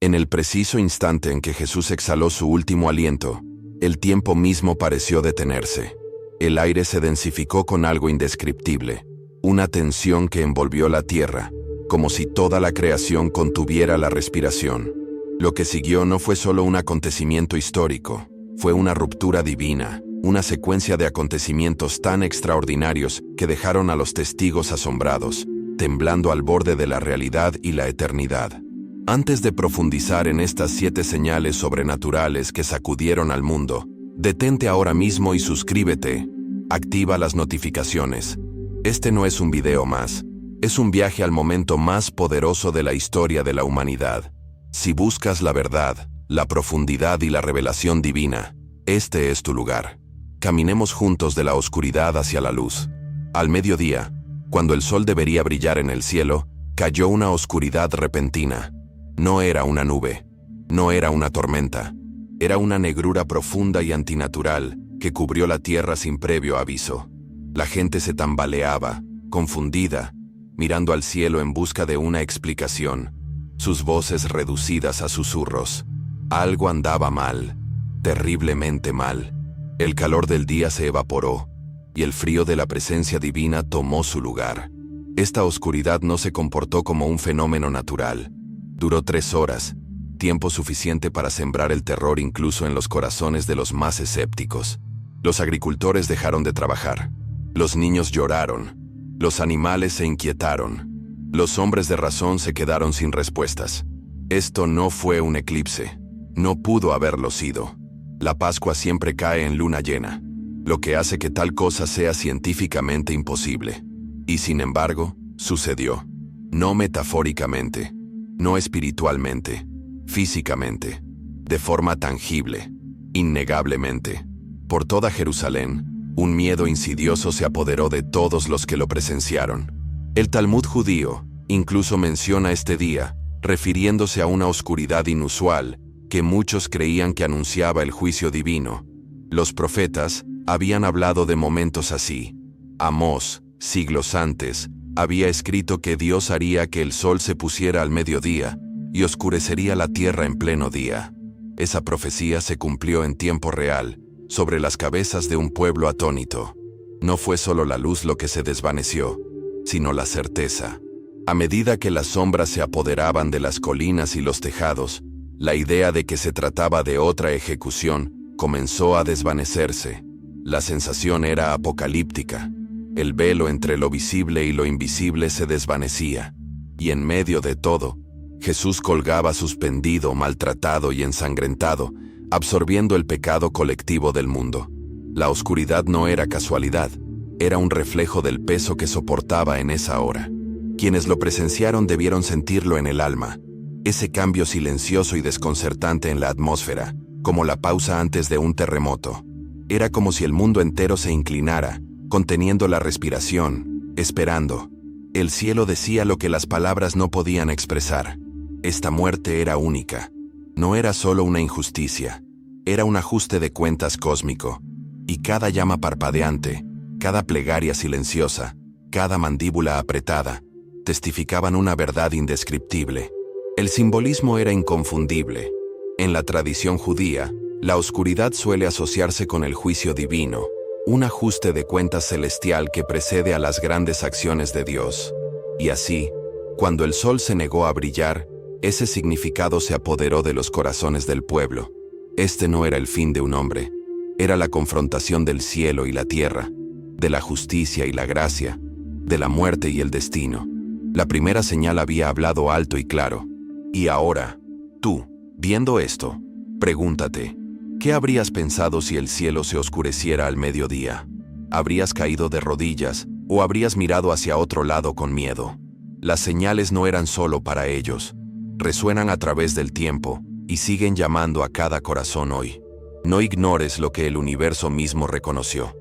En el preciso instante en que Jesús exhaló su último aliento, el tiempo mismo pareció detenerse. El aire se densificó con algo indescriptible, una tensión que envolvió la tierra, como si toda la creación contuviera la respiración. Lo que siguió no fue solo un acontecimiento histórico, fue una ruptura divina, una secuencia de acontecimientos tan extraordinarios que dejaron a los testigos asombrados, temblando al borde de la realidad y la eternidad. Antes de profundizar en estas 7 señales sobrenaturales que sacudieron al mundo, detente ahora mismo y suscríbete. Activa las notificaciones. Este no es un video más, es un viaje al momento más poderoso de la historia de la humanidad. Si buscas la verdad, la profundidad y la revelación divina, este es tu lugar. Caminemos juntos de la oscuridad hacia la luz. Al mediodía, cuando el sol debería brillar en el cielo, cayó una oscuridad repentina. No era una nube, no era una tormenta, era una negrura profunda y antinatural que cubrió la tierra sin previo aviso. La gente se tambaleaba, confundida, mirando al cielo en busca de una explicación, sus voces reducidas a susurros. Algo andaba mal, terriblemente mal. El calor del día se evaporó, y el frío de la presencia divina tomó su lugar. Esta oscuridad no se comportó como un fenómeno natural. Duró 3 horas, tiempo suficiente para sembrar el terror incluso en los corazones de los más escépticos. Los agricultores dejaron de trabajar. Los niños lloraron. Los animales se inquietaron. Los hombres de razón se quedaron sin respuestas. Esto no fue un eclipse. No pudo haberlo sido. La Pascua siempre cae en luna llena, lo que hace que tal cosa sea científicamente imposible. Y sin embargo, sucedió. No metafóricamente, no espiritualmente, físicamente, de forma tangible, innegablemente. Por toda Jerusalén, un miedo insidioso se apoderó de todos los que lo presenciaron. El Talmud judío incluso menciona este día, refiriéndose a una oscuridad inusual que muchos creían que anunciaba el juicio divino. Los profetas habían hablado de momentos así. Amós, siglos antes, había escrito que Dios haría que el sol se pusiera al mediodía y oscurecería la tierra en pleno día. Esa profecía se cumplió en tiempo real, sobre las cabezas de un pueblo atónito. No fue solo la luz lo que se desvaneció, sino la certeza. A medida que las sombras se apoderaban de las colinas y los tejados, la idea de que se trataba de otra ejecución comenzó a desvanecerse. La sensación era apocalíptica. El velo entre lo visible y lo invisible se desvanecía, y en medio de todo, Jesús colgaba suspendido, maltratado y ensangrentado, absorbiendo el pecado colectivo del mundo. La oscuridad no era casualidad, era un reflejo del peso que soportaba en esa hora. Quienes lo presenciaron debieron sentirlo en el alma, ese cambio silencioso y desconcertante en la atmósfera, como la pausa antes de un terremoto. Era como si el mundo entero se inclinara, conteniendo la respiración, esperando. El cielo decía lo que las palabras no podían expresar. Esta muerte era única. No era solo una injusticia, era un ajuste de cuentas cósmico. Y cada llama parpadeante, cada plegaria silenciosa, cada mandíbula apretada, testificaban una verdad indescriptible. El simbolismo era inconfundible. En la tradición judía, la oscuridad suele asociarse con el juicio divino, un ajuste de cuentas celestial que precede a las grandes acciones de Dios. Y así, cuando el sol se negó a brillar, ese significado se apoderó de los corazones del pueblo. Este no era el fin de un hombre, era la confrontación del cielo y la tierra, de la justicia y la gracia, de la muerte y el destino. La primera señal había hablado alto y claro. Y ahora, tú, viendo esto, pregúntate, ¿qué habrías pensado si el cielo se oscureciera al mediodía? ¿Habrías caído de rodillas o habrías mirado hacia otro lado con miedo? Las señales no eran solo para ellos. Resuenan a través del tiempo y siguen llamando a cada corazón hoy. No ignores lo que el universo mismo reconoció.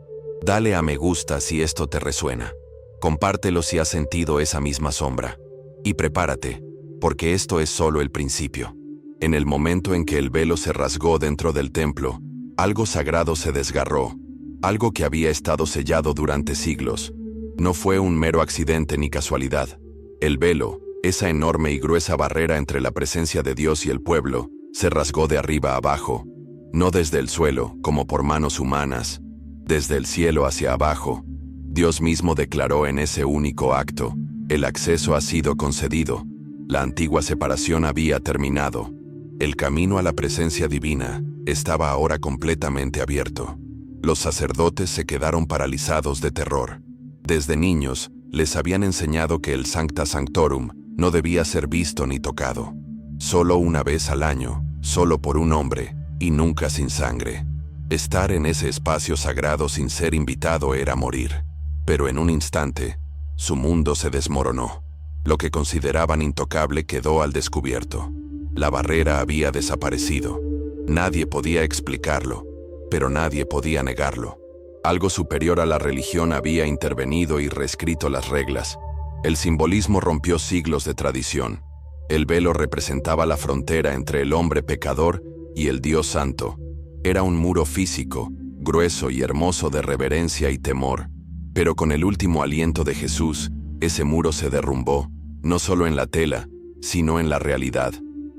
Dale a me gusta si esto te resuena. Compártelo si has sentido esa misma sombra. Y prepárate, porque esto es solo el principio. En el momento en que el velo se rasgó dentro del templo, algo sagrado se desgarró, algo que había estado sellado durante siglos. No fue un mero accidente ni casualidad. El velo, Esa enorme y gruesa barrera entre la presencia de Dios y el pueblo se rasgó de arriba a abajo, no desde el suelo, como por manos humanas, desde el cielo hacia abajo. Dios mismo declaró en ese único acto: el acceso ha sido concedido, la antigua separación había terminado. El camino a la presencia divina estaba ahora completamente abierto. Los sacerdotes se quedaron paralizados de terror. Desde niños, les habían enseñado que el Sancta Sanctorum no debía ser visto ni tocado. Solo una vez al año, solo por un hombre, y nunca sin sangre. Estar en ese espacio sagrado sin ser invitado era morir. Pero en un instante, su mundo se desmoronó. Lo que consideraban intocable quedó al descubierto. La barrera había desaparecido. Nadie podía explicarlo, pero nadie podía negarlo. Algo superior a la religión había intervenido y reescrito las reglas. El simbolismo rompió siglos de tradición. El velo representaba la frontera entre el hombre pecador y el Dios Santo. Era un muro físico, grueso y hermoso de reverencia y temor. Pero con el último aliento de Jesús, ese muro se derrumbó, no solo en la tela, sino en la realidad.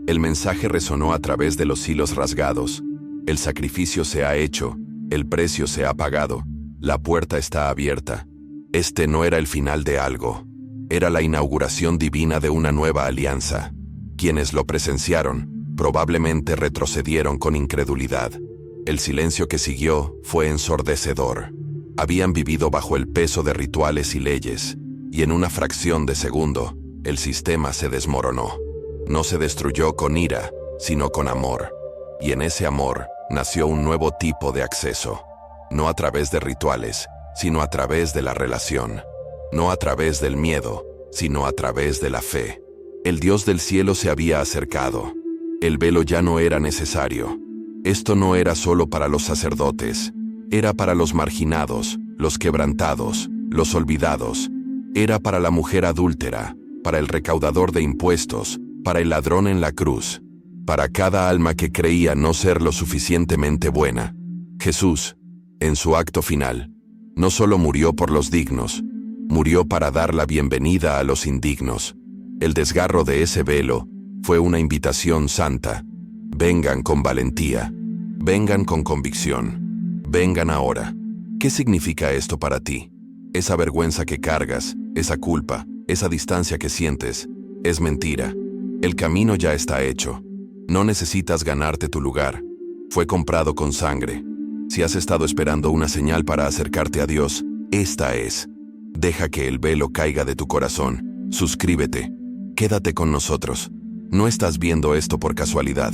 El mensaje resonó a través de los hilos rasgados. El sacrificio se ha hecho, el precio se ha pagado, la puerta está abierta. Este no era el final de algo. Era la inauguración divina de una nueva alianza. Quienes lo presenciaron, probablemente retrocedieron con incredulidad. El silencio que siguió fue ensordecedor. Habían vivido bajo el peso de rituales y leyes, y en una fracción de segundo, el sistema se desmoronó. No se destruyó con ira, sino con amor. Y en ese amor nació un nuevo tipo de acceso. No a través de rituales, sino a través de la relación. No a través del miedo, sino a través de la fe. El Dios del cielo se había acercado. El velo ya no era necesario. Esto no era solo para los sacerdotes. Era para los marginados, los quebrantados, los olvidados. Era para la mujer adúltera, para el recaudador de impuestos, para el ladrón en la cruz, para cada alma que creía no ser lo suficientemente buena. Jesús, en su acto final, no solo murió por los dignos, murió para dar la bienvenida a los indignos. El desgarro de ese velo fue una invitación santa. Vengan con valentía, vengan con convicción, vengan ahora. ¿Qué significa esto para ti? Esa vergüenza que cargas, esa culpa, esa distancia que sientes, es mentira. El camino ya está hecho. No necesitas ganarte tu lugar. Fue comprado con sangre. Si has estado esperando una señal para acercarte a Dios, esta es. Deja que el velo caiga de tu corazón. Suscríbete. Quédate con nosotros. No estás viendo esto por casualidad.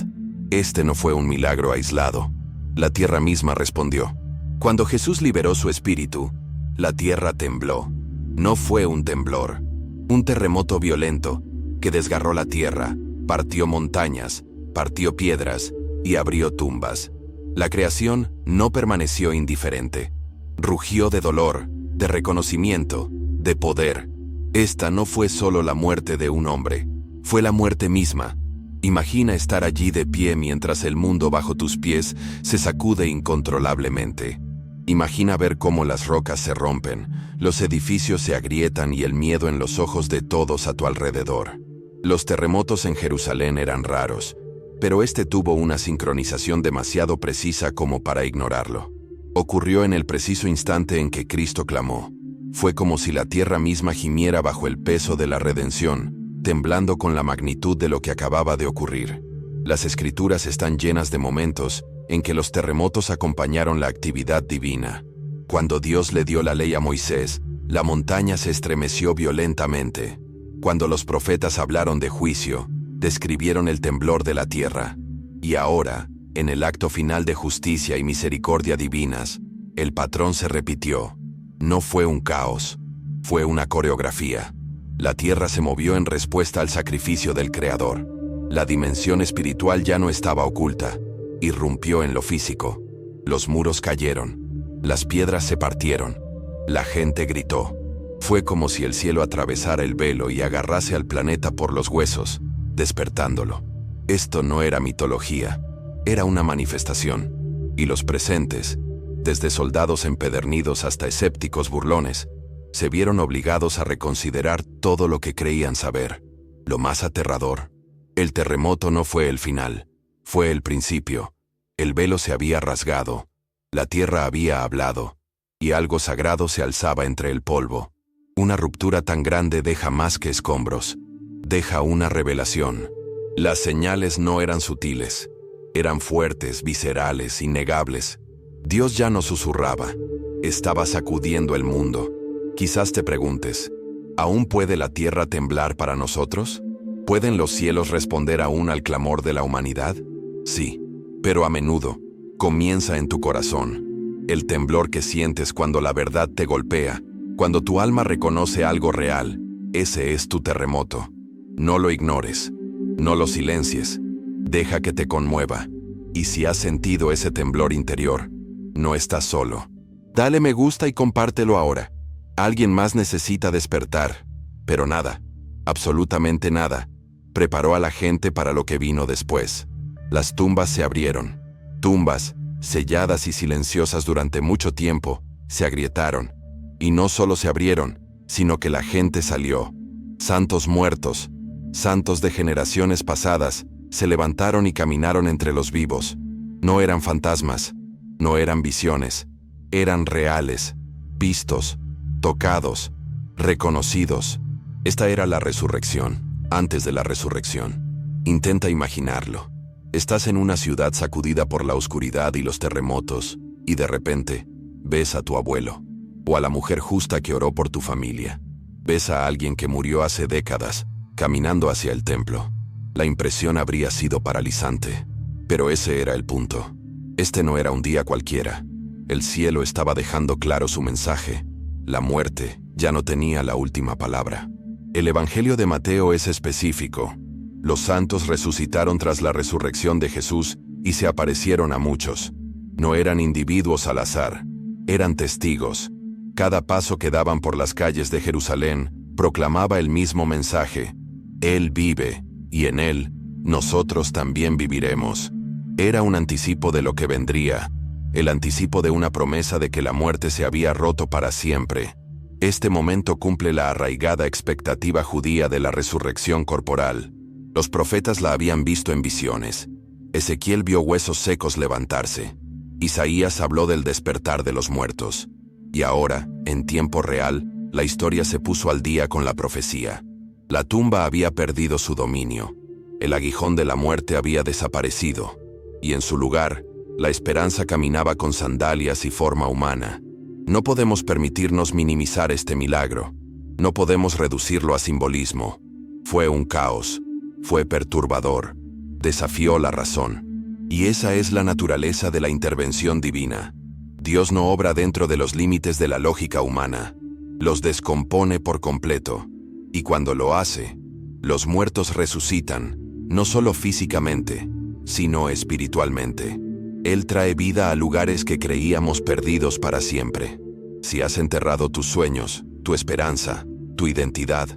Este no fue un milagro aislado. La tierra misma respondió. Cuando Jesús liberó su espíritu, la tierra tembló. No fue un temblor, un terremoto violento que desgarró la tierra, partió montañas, partió piedras y abrió tumbas. La creación no permaneció indiferente. Rugió de dolor, de reconocimiento, de poder. Esta no fue solo la muerte de un hombre, fue la muerte misma. Imagina estar allí de pie mientras el mundo bajo tus pies se sacude incontrolablemente. Imagina ver cómo las rocas se rompen, los edificios se agrietan y el miedo en los ojos de todos a tu alrededor. Los terremotos en Jerusalén eran raros, pero este tuvo una sincronización demasiado precisa como para ignorarlo. Ocurrió en el preciso instante en que Cristo clamó. Fue como si la tierra misma gimiera bajo el peso de la redención, temblando con la magnitud de lo que acababa de ocurrir. Las Escrituras están llenas de momentos en que los terremotos acompañaron la actividad divina. Cuando Dios le dio la ley a Moisés, la montaña se estremeció violentamente. Cuando los profetas hablaron de juicio, describieron el temblor de la tierra. Y ahora, en el acto final de justicia y misericordia divinas, el patrón se repitió. No fue un caos, fue una coreografía. La tierra se movió en respuesta al sacrificio del Creador. La dimensión espiritual ya no estaba oculta. Irrumpió en lo físico. Los muros cayeron. Las piedras se partieron. La gente gritó. Fue como si el cielo atravesara el velo y agarrase al planeta por los huesos, despertándolo. Esto no era mitología, era una manifestación. Y los presentes, desde soldados empedernidos hasta escépticos burlones, se vieron obligados a reconsiderar todo lo que creían saber. Lo más aterrador, el terremoto no fue el final, fue el principio. El velo se había rasgado, la tierra había hablado, y algo sagrado se alzaba entre el polvo. Una ruptura tan grande deja más que escombros, deja una revelación. Las señales no eran sutiles, eran fuertes, viscerales, innegables. Dios ya no susurraba, estaba sacudiendo el mundo. Quizás te preguntes, ¿aún puede la tierra temblar para nosotros? ¿Pueden los cielos responder aún al clamor de la humanidad? Sí, pero a menudo comienza en tu corazón. El temblor que sientes cuando la verdad te golpea, cuando tu alma reconoce algo real, ese es tu terremoto. No lo ignores, no lo silencies, deja que te conmueva. Y si has sentido ese temblor interior, no estás solo. Dale me gusta y compártelo ahora. Alguien más necesita despertar, pero nada, absolutamente nada, preparó a la gente para lo que vino después. Las tumbas se abrieron. Tumbas, selladas y silenciosas durante mucho tiempo, se agrietaron. Y no solo se abrieron, sino que la gente salió. Santos muertos, santos de generaciones pasadas, se levantaron y caminaron entre los vivos. No eran fantasmas, no eran visiones, eran reales, vistos, tocados, reconocidos. Esta era la resurrección, antes de la resurrección. Intenta imaginarlo. Estás en una ciudad sacudida por la oscuridad y los terremotos, y de repente, ves a tu abuelo, o a la mujer justa que oró por tu familia. Ves a alguien que murió hace décadas, caminando hacia el templo. La impresión habría sido paralizante, pero ese era el punto. Este no era un día cualquiera. El cielo estaba dejando claro su mensaje. La muerte ya no tenía la última palabra. El Evangelio de Mateo es específico. Los santos resucitaron tras la resurrección de Jesús y se aparecieron a muchos. No eran individuos al azar, eran testigos. Cada paso que daban por las calles de Jerusalén proclamaba el mismo mensaje. Él vive, y en Él, nosotros también viviremos. Era un anticipo de lo que vendría, el anticipo de una promesa de que la muerte se había roto para siempre. Este momento cumple la arraigada expectativa judía de la resurrección corporal. Los profetas la habían visto en visiones. Ezequiel vio huesos secos levantarse. Isaías habló del despertar de los muertos. Y ahora, en tiempo real, la historia se puso al día con la profecía. La tumba había perdido su dominio. El aguijón de la muerte había desaparecido. Y en su lugar, la esperanza caminaba con sandalias y forma humana. No podemos permitirnos minimizar este milagro. No podemos reducirlo a simbolismo. Fue un caos. Fue perturbador. Desafió la razón. Y esa es la naturaleza de la intervención divina. Dios no obra dentro de los límites de la lógica humana. Los descompone por completo. Y cuando lo hace, los muertos resucitan, no solo físicamente, sino espiritualmente. Él trae vida a lugares que creíamos perdidos para siempre. Si has enterrado tus sueños, tu esperanza, tu identidad,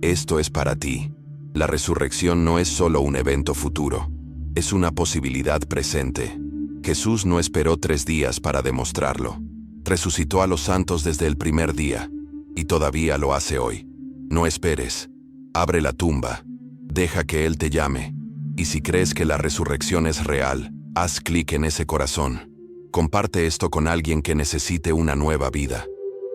esto es para ti. La resurrección no es solo un evento futuro, es una posibilidad presente. Jesús no esperó 3 días para demostrarlo. Resucitó a los santos desde el primer día, y todavía lo hace hoy. No esperes. Abre la tumba. Deja que Él te llame. Y si crees que la resurrección es real, haz clic en ese corazón. Comparte esto con alguien que necesite una nueva vida.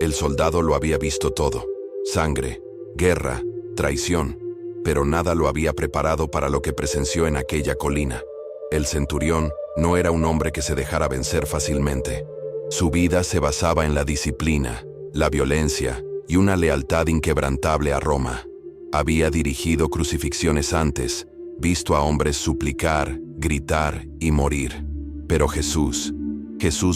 El soldado lo había visto todo. Sangre, guerra, traición. Pero nada lo había preparado para lo que presenció en aquella colina. El centurión no era un hombre que se dejara vencer fácilmente. Su vida se basaba en la disciplina, la violencia y una lealtad inquebrantable a Roma. Había dirigido crucifixiones antes, visto a hombres suplicar, gritar y morir. Pero Jesús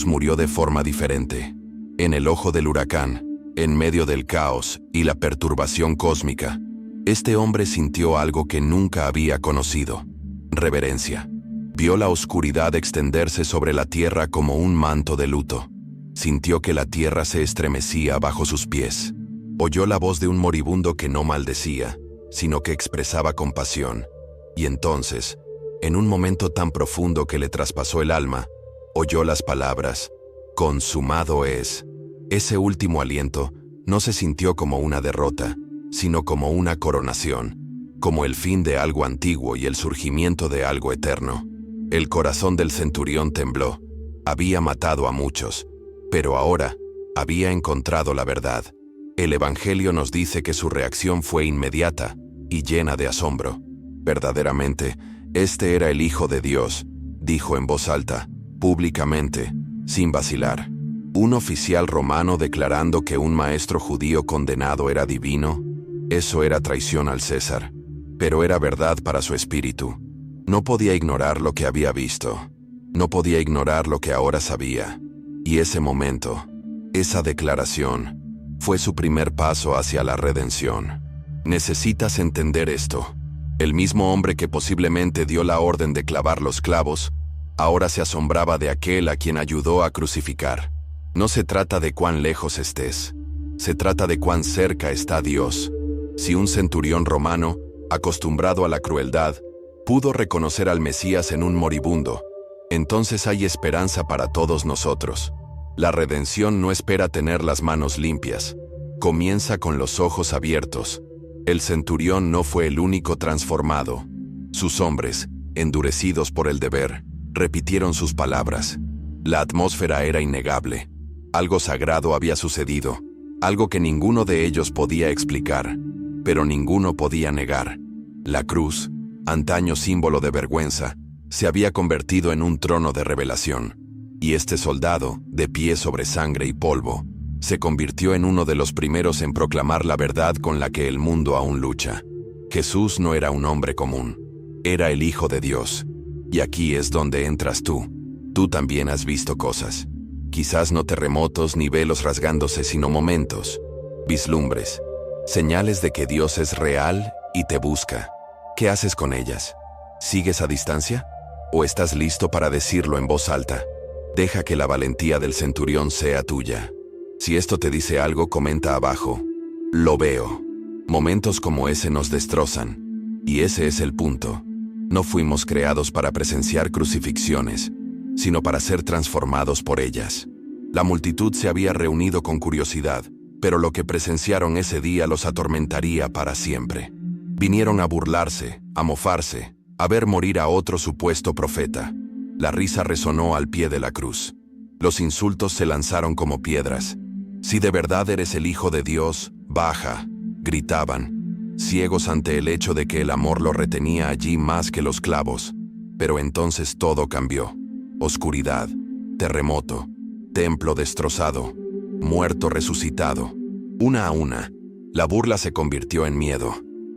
murió de forma diferente. En el ojo del huracán, en medio del caos y la perturbación cósmica, este hombre sintió algo que nunca había conocido: reverencia. Vio la oscuridad extenderse sobre la tierra como un manto de luto. Sintió que la tierra se estremecía bajo sus pies. Oyó la voz de un moribundo que no maldecía, sino que expresaba compasión. Y entonces, en un momento tan profundo que le traspasó el alma, oyó las palabras: «Consumado es». Ese último aliento no se sintió como una derrota, sino como una coronación. como el fin de algo antiguo y el surgimiento de algo eterno. El corazón del centurión tembló. Había matado a muchos, pero ahora había encontrado la verdad. El Evangelio nos dice que su reacción fue inmediata y llena de asombro. Verdaderamente, este era el Hijo de Dios, dijo en voz alta, públicamente, sin vacilar. Un oficial romano declarando que un maestro judío condenado era divino, eso era traición al César, pero era verdad para su espíritu. No podía ignorar lo que había visto, no podía ignorar lo que ahora sabía. Y ese momento, esa declaración, fue su primer paso hacia la redención. Necesitas entender esto. El mismo hombre que posiblemente dio la orden de clavar los clavos, ahora se asombraba de aquel a quien ayudó a crucificar. No se trata de cuán lejos estés, se trata de cuán cerca está Dios. Si un centurión romano, acostumbrado a la crueldad, pudo reconocer al Mesías en un moribundo, entonces hay esperanza para todos nosotros. La redención no espera tener las manos limpias, comienza con los ojos abiertos. El centurión no fue el único transformado. Sus hombres, endurecidos por el deber, repitieron sus palabras. La atmósfera era innegable. Algo sagrado había sucedido, algo que ninguno de ellos podía explicar, pero ninguno podía negar. La cruz, antaño símbolo de vergüenza, se había convertido en un trono de revelación, y este soldado, de pie sobre sangre y polvo, se convirtió en uno de los primeros en proclamar la verdad con la que el mundo aún lucha. Jesús no era un hombre común, era el Hijo de Dios. Y aquí es donde entras tú. Tú también has visto cosas. Quizás no terremotos ni velos rasgándose, sino momentos, vislumbres, señales de que Dios es real y te busca. ¿Qué haces con ellas? ¿Sigues a distancia? ¿O estás listo para decirlo en voz alta? Deja que la valentía del centurión sea tuya. Si esto te dice algo, comenta abajo. Lo veo. Momentos como ese nos destrozan. Y ese es el punto. No fuimos creados para presenciar crucifixiones, sino para ser transformados por ellas. La multitud se había reunido con curiosidad, pero lo que presenciaron ese día los atormentaría para siempre. Vinieron a burlarse, a mofarse, a ver morir a otro supuesto profeta. La risa resonó al pie de la cruz. Los insultos se lanzaron como piedras. Si de verdad eres el Hijo de Dios, baja, gritaban, ciegos ante el hecho de que el amor lo retenía allí más que los clavos. Pero entonces todo cambió. Oscuridad, terremoto, templo destrozado, muerto resucitado. Una a una, la burla se convirtió en miedo.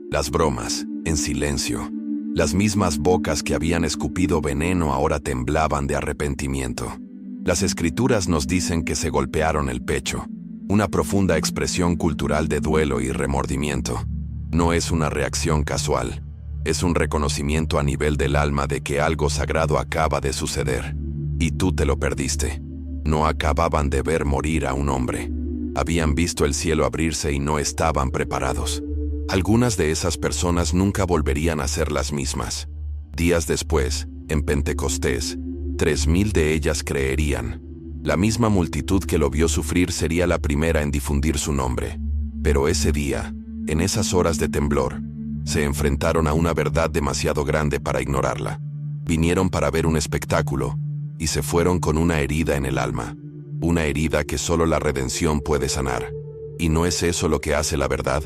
Las bromas, en silencio. Las mismas bocas que habían escupido veneno ahora temblaban de arrepentimiento. Las escrituras nos dicen que se golpearon el pecho, una profunda expresión cultural de duelo y remordimiento. No es una reacción casual. Es un reconocimiento a nivel del alma de que algo sagrado acaba de suceder. Y tú te lo perdiste. No acababan de ver morir a un hombre. Habían visto el cielo abrirse y no estaban preparados. Algunas de esas personas nunca volverían a ser las mismas. Días después, en Pentecostés, 3,000 de ellas creerían. La misma multitud que lo vio sufrir sería la primera en difundir su nombre. Pero ese día, en esas horas de temblor, se enfrentaron a una verdad demasiado grande para ignorarla. Vinieron para ver un espectáculo y se fueron con una herida en el alma. Una herida que solo la redención puede sanar. ¿Y no es eso lo que hace la verdad?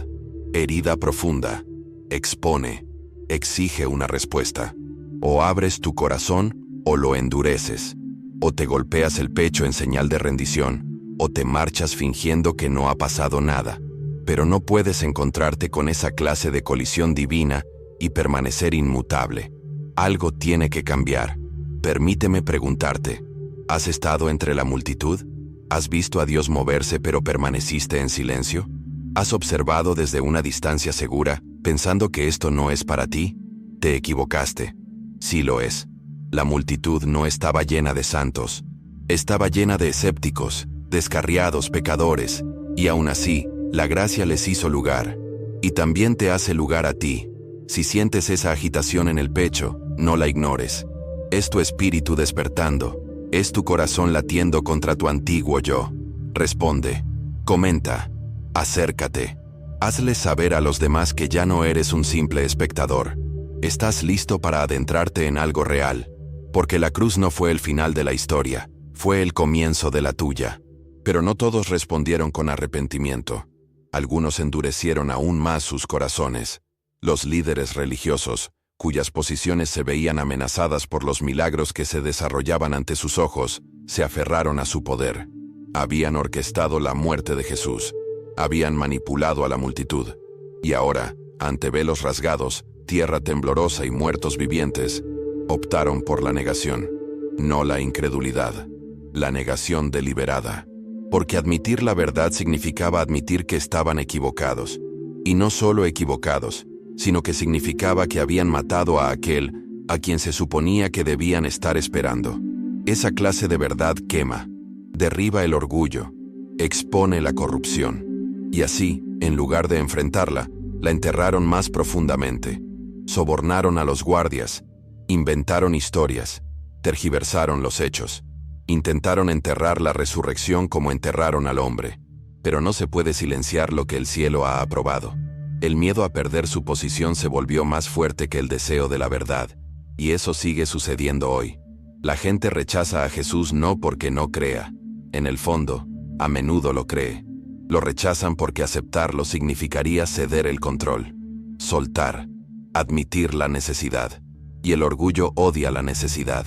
Herida profunda, expone, exige una respuesta. O abres tu corazón o lo endureces. O te golpeas el pecho en señal de rendición, o te marchas fingiendo que no ha pasado nada. Pero no puedes encontrarte con esa clase de colisión divina y permanecer inmutable. Algo tiene que cambiar. Permíteme preguntarte, ¿has estado entre la multitud? ¿Has visto a Dios moverse pero permaneciste en silencio? ¿Has observado desde una distancia segura, pensando que esto no es para ti? Te equivocaste. Sí lo es. La multitud no estaba llena de santos. Estaba llena de escépticos, descarriados pecadores, y aún así, la gracia les hizo lugar. Y también te hace lugar a ti. Si sientes esa agitación en el pecho, no la ignores. Es tu espíritu despertando. Es tu corazón latiendo contra tu antiguo yo. Responde. Comenta. Acércate. Hazle saber a los demás que ya no eres un simple espectador. Estás listo para adentrarte en algo real, porque la cruz no fue el final de la historia, fue el comienzo de la tuya. Pero no todos respondieron con arrepentimiento. Algunos endurecieron aún más sus corazones. Los líderes religiosos, cuyas posiciones se veían amenazadas por los milagros que se desarrollaban ante sus ojos, se aferraron a su poder. Habían orquestado la muerte de Jesús. Habían manipulado a la multitud. Y ahora, ante velos rasgados, tierra temblorosa y muertos vivientes, optaron por la negación, no la incredulidad, la negación deliberada. Porque admitir la verdad significaba admitir que estaban equivocados. Y no solo equivocados, sino que significaba que habían matado a aquel a quien se suponía que debían estar esperando. Esa clase de verdad quema, derriba el orgullo, expone la corrupción. Y así, en lugar de enfrentarla, la enterraron más profundamente. Sobornaron a los guardias, inventaron historias, tergiversaron los hechos. Intentaron enterrar la resurrección como enterraron al hombre. Pero no se puede silenciar lo que el cielo ha aprobado. El miedo a perder su posición se volvió más fuerte que el deseo de la verdad. Y eso sigue sucediendo hoy. La gente rechaza a Jesús no porque no crea. En el fondo, a menudo lo cree. Lo rechazan porque aceptarlo significaría ceder el control, soltar, admitir la necesidad. Y el orgullo odia la necesidad.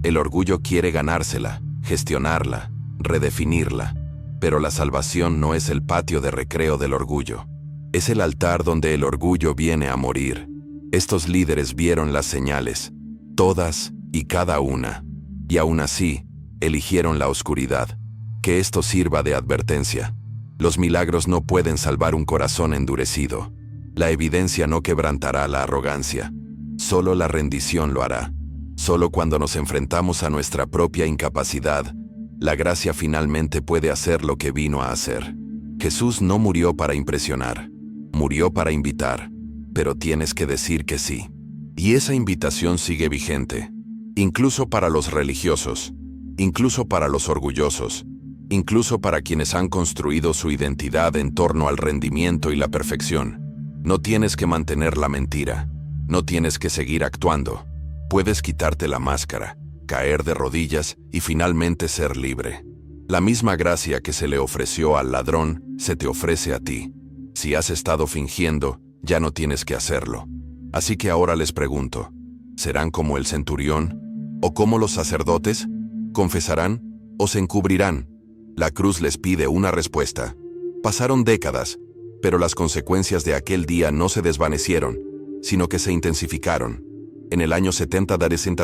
El orgullo quiere ganársela, gestionarla, redefinirla. Pero la salvación no es el patio de recreo del orgullo. Es el altar donde el orgullo viene a morir. Estos líderes vieron las señales, todas y cada una. Y aún así, eligieron la oscuridad. Que esto sirva de advertencia. Los milagros no pueden salvar un corazón endurecido. La evidencia no quebrantará la arrogancia. Solo la rendición lo hará. Solo cuando nos enfrentamos a nuestra propia incapacidad, la gracia finalmente puede hacer lo que vino a hacer. Jesús no murió para impresionar, murió para invitar, pero tienes que decir que sí. Y esa invitación sigue vigente, incluso para los religiosos, incluso para los orgullosos, incluso para quienes han construido su identidad en torno al rendimiento y la perfección. No tienes que mantener la mentira, no tienes que seguir actuando. Puedes quitarte la máscara, caer de rodillas y finalmente ser libre. La misma gracia que se le ofreció al ladrón se te ofrece a ti. Si has estado fingiendo, ya no tienes que hacerlo. Así que ahora les pregunto, ¿serán como el centurión? ¿O como los sacerdotes? ¿Confesarán? ¿O se encubrirán? La cruz les pide una respuesta. Pasaron décadas, pero las consecuencias de aquel día no se desvanecieron, sino que se intensificaron. En el año 70 d.C.,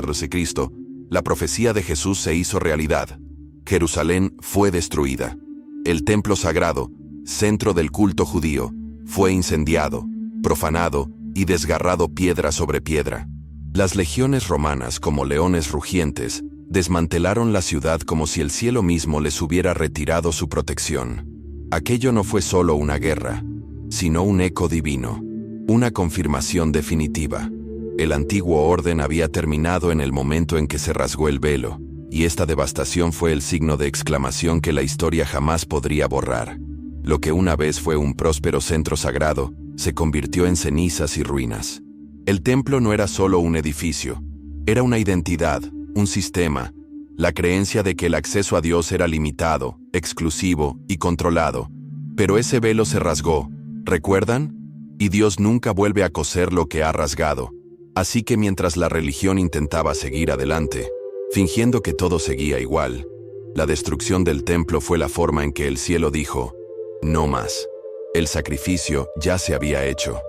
la profecía de Jesús se hizo realidad. Jerusalén fue destruida. El templo sagrado, centro del culto judío, fue incendiado, profanado y desgarrado piedra sobre piedra. Las legiones romanas, como leones rugientes, desmantelaron la ciudad como si el cielo mismo les hubiera retirado su protección. Aquello no fue solo una guerra, sino un eco divino, una confirmación definitiva. El antiguo orden había terminado en el momento en que se rasgó el velo, y esta devastación fue el signo de exclamación que la historia jamás podría borrar. Lo que una vez fue un próspero centro sagrado, se convirtió en cenizas y ruinas. El templo no era solo un edificio, era una identidad, un sistema, la creencia de que el acceso a Dios era limitado, exclusivo y controlado. Pero ese velo se rasgó, ¿recuerdan? Y Dios nunca vuelve a coser lo que ha rasgado. Así que mientras la religión intentaba seguir adelante, fingiendo que todo seguía igual, la destrucción del templo fue la forma en que el cielo dijo, no más. El sacrificio ya se había hecho.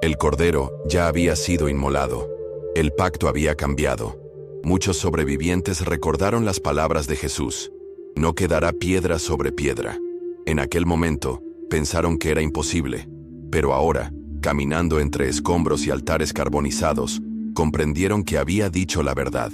El cordero ya había sido inmolado. El pacto había cambiado. Muchos sobrevivientes recordaron las palabras de Jesús. No quedará piedra sobre piedra. En aquel momento, pensaron que era imposible. Pero ahora, caminando entre escombros y altares carbonizados, comprendieron que había dicho la verdad.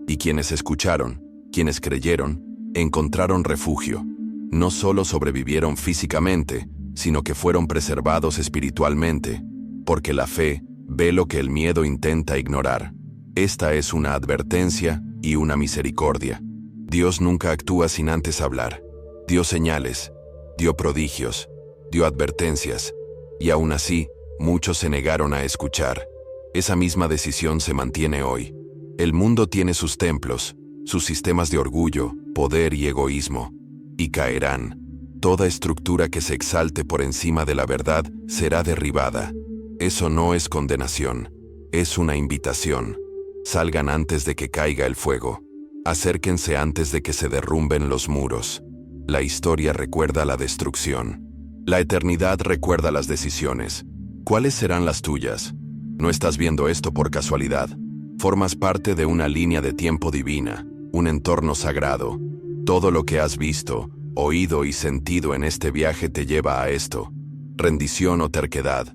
Y quienes escucharon, quienes creyeron, encontraron refugio. No solo sobrevivieron físicamente, sino que fueron preservados espiritualmente, porque la fe ve lo que el miedo intenta ignorar. Esta es una advertencia y una misericordia. Dios nunca actúa sin antes hablar. Dio señales, dio prodigios, dio advertencias, Y aún así, muchos se negaron a escuchar. Esa misma decisión se mantiene hoy. El mundo tiene sus templos, sus sistemas de orgullo, poder y egoísmo, y caerán. Toda estructura que se exalte por encima de la verdad será derribada. Eso no es condenación, es una invitación. Salgan antes de que caiga el fuego. Acérquense antes de que se derrumben los muros. La historia recuerda la destrucción. La eternidad recuerda las decisiones. ¿Cuáles serán las tuyas? No estás viendo esto por casualidad. Formas parte de una línea de tiempo divina, un entorno sagrado. Todo lo que has visto, oído y sentido en este viaje te lleva a esto. Rendición o terquedad.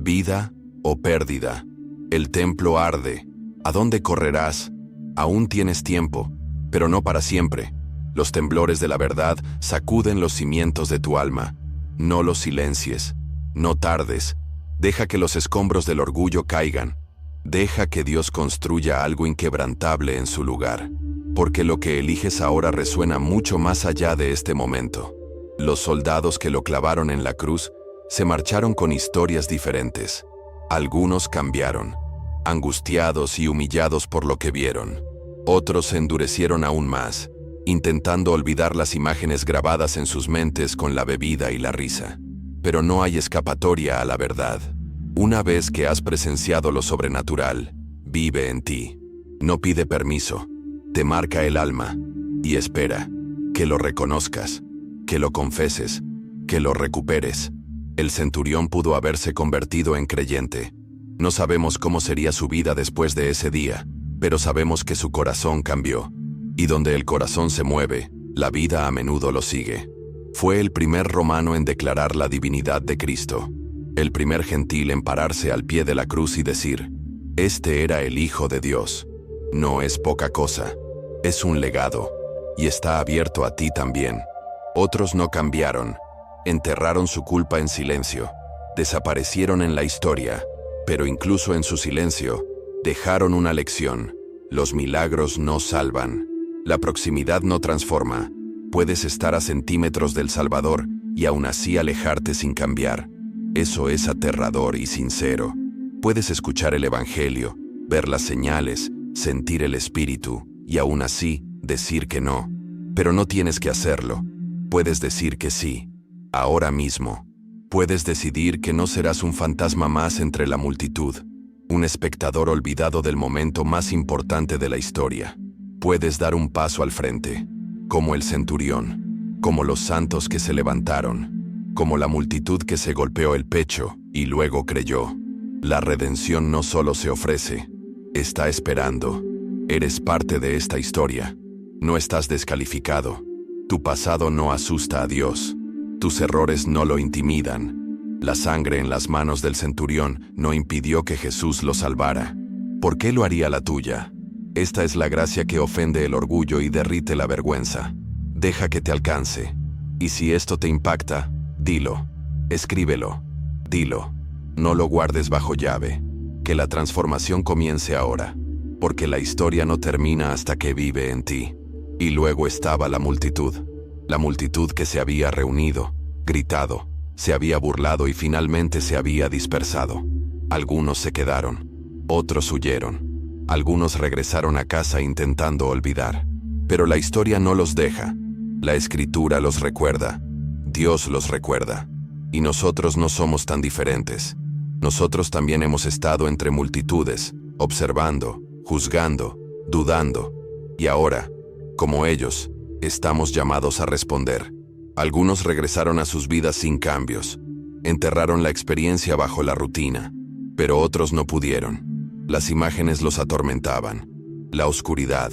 Vida o pérdida. El templo arde. ¿A dónde correrás? Aún tienes tiempo, pero no para siempre. Los temblores de la verdad sacuden los cimientos de tu alma. No los silencies. No tardes. Deja que los escombros del orgullo caigan. Deja que Dios construya algo inquebrantable en su lugar. Porque lo que eliges ahora resuena mucho más allá de este momento. Los soldados que lo clavaron en la cruz se marcharon con historias diferentes. Algunos cambiaron, angustiados y humillados por lo que vieron. Otros se endurecieron aún más, intentando olvidar las imágenes grabadas en sus mentes con la bebida y la risa. Pero no hay escapatoria a la verdad. Una vez que has presenciado lo sobrenatural, vive en ti. No pide permiso, te marca el alma y espera que lo reconozcas, que lo confeses, que lo recuperes. El centurión pudo haberse convertido en creyente. No sabemos cómo sería su vida después de ese día, pero sabemos que su corazón cambió. Y donde el corazón se mueve, la vida a menudo lo sigue. Fue el primer romano en declarar la divinidad de Cristo. El primer gentil en pararse al pie de la cruz y decir, «Este era el Hijo de Dios». No es poca cosa, es un legado, y está abierto a ti también. Otros no cambiaron, enterraron su culpa en silencio, desaparecieron en la historia, pero incluso en su silencio, dejaron una lección. Los milagros no salvan. La proximidad no transforma. Puedes estar a centímetros del Salvador y aún así alejarte sin cambiar. Eso es aterrador y sincero. Puedes escuchar el Evangelio, ver las señales, sentir el Espíritu y aún así decir que no. Pero no tienes que hacerlo. Puedes decir que sí, ahora mismo. Puedes decidir que no serás un fantasma más entre la multitud, un espectador olvidado del momento más importante de la historia. Puedes dar un paso al frente, como el centurión, como los santos que se levantaron, como la multitud que se golpeó el pecho y luego creyó. La redención no solo se ofrece, está esperando. Eres parte de esta historia. No estás descalificado. Tu pasado no asusta a Dios. Tus errores no lo intimidan. La sangre en las manos del centurión no impidió que Jesús lo salvara. ¿Por qué lo haría la tuya? Esta es la gracia que ofende el orgullo y derrite la vergüenza. Deja que te alcance. Y si esto te impacta, dilo. Escríbelo. Dilo. No lo guardes bajo llave. Que la transformación comience ahora. Porque la historia no termina hasta que vive en ti. Y luego estaba la multitud que se había reunido, gritado, se había burlado y finalmente se había dispersado. Algunos se quedaron, otros huyeron, algunos regresaron a casa intentando olvidar. Pero la historia no los deja, la Escritura los recuerda, Dios los recuerda. Y nosotros no somos tan diferentes. Nosotros también hemos estado entre multitudes, observando, juzgando, dudando. Y ahora, como ellos, estamos llamados a responder. Algunos regresaron a sus vidas sin cambios. Enterraron la experiencia bajo la rutina. Pero otros no pudieron. Las imágenes los atormentaban. La oscuridad,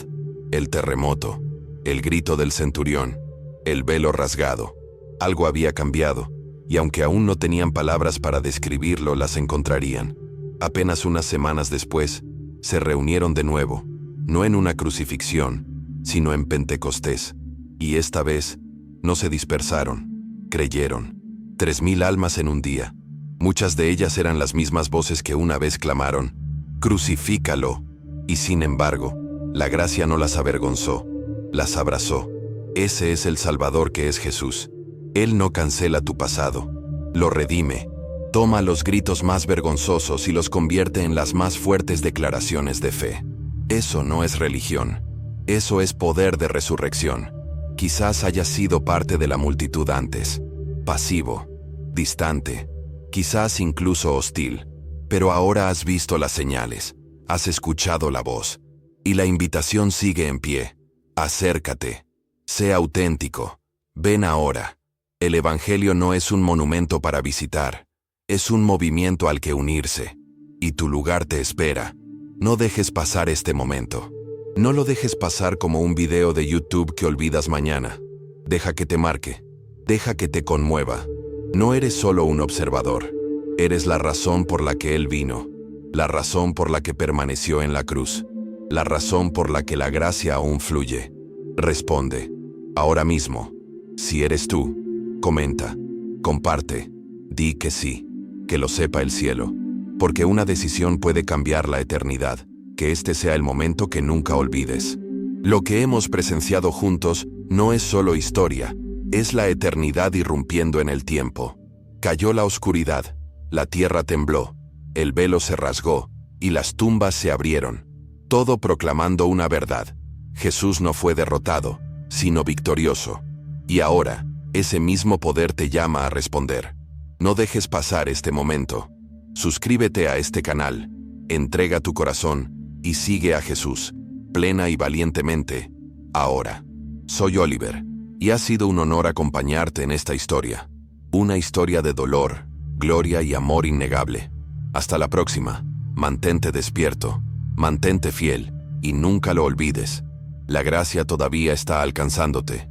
el terremoto, el grito del centurión, el velo rasgado. Algo había cambiado, y aunque aún no tenían palabras para describirlo, las encontrarían. Apenas unas semanas después, se reunieron de nuevo, no en una crucifixión, sino en Pentecostés. Y esta vez, no se dispersaron, creyeron. 3000 almas en un día. Muchas de ellas eran las mismas voces que una vez clamaron, «Crucifícalo». Y sin embargo, la gracia no las avergonzó, las abrazó. Ese es el Salvador que es Jesús. Él no cancela tu pasado, lo redime. Toma los gritos más vergonzosos y los convierte en las más fuertes declaraciones de fe. Eso no es religión. Eso es poder de resurrección. Quizás hayas sido parte de la multitud antes, pasivo, distante, quizás incluso hostil, pero ahora has visto las señales, has escuchado la voz, y la invitación sigue en pie. Acércate, sé auténtico, ven ahora. El Evangelio no es un monumento para visitar, es un movimiento al que unirse, y tu lugar te espera. No dejes pasar este momento. No lo dejes pasar como un video de YouTube que olvidas mañana. Deja que te marque, deja que te conmueva. No eres solo un observador, eres la razón por la que Él vino, la razón por la que permaneció en la cruz, la razón por la que la gracia aún fluye. Responde, ahora mismo. Si eres tú, comenta, comparte, di que sí, que lo sepa el cielo, porque una decisión puede cambiar la eternidad, que este sea el momento que nunca olvides. Lo que hemos presenciado juntos no es solo historia, es la eternidad irrumpiendo en el tiempo. Cayó la oscuridad, la tierra tembló, el velo se rasgó, y las tumbas se abrieron, todo proclamando una verdad. Jesús no fue derrotado, sino victorioso. Y ahora, ese mismo poder te llama a responder. No dejes pasar este momento. Suscríbete a este canal, entrega tu corazón, y sigue a Jesús, plena y valientemente, ahora. Soy Oliver, y ha sido un honor acompañarte en esta historia. Una historia de dolor, gloria y amor innegable. Hasta la próxima. Mantente despierto, mantente fiel, y nunca lo olvides. La gracia todavía está alcanzándote.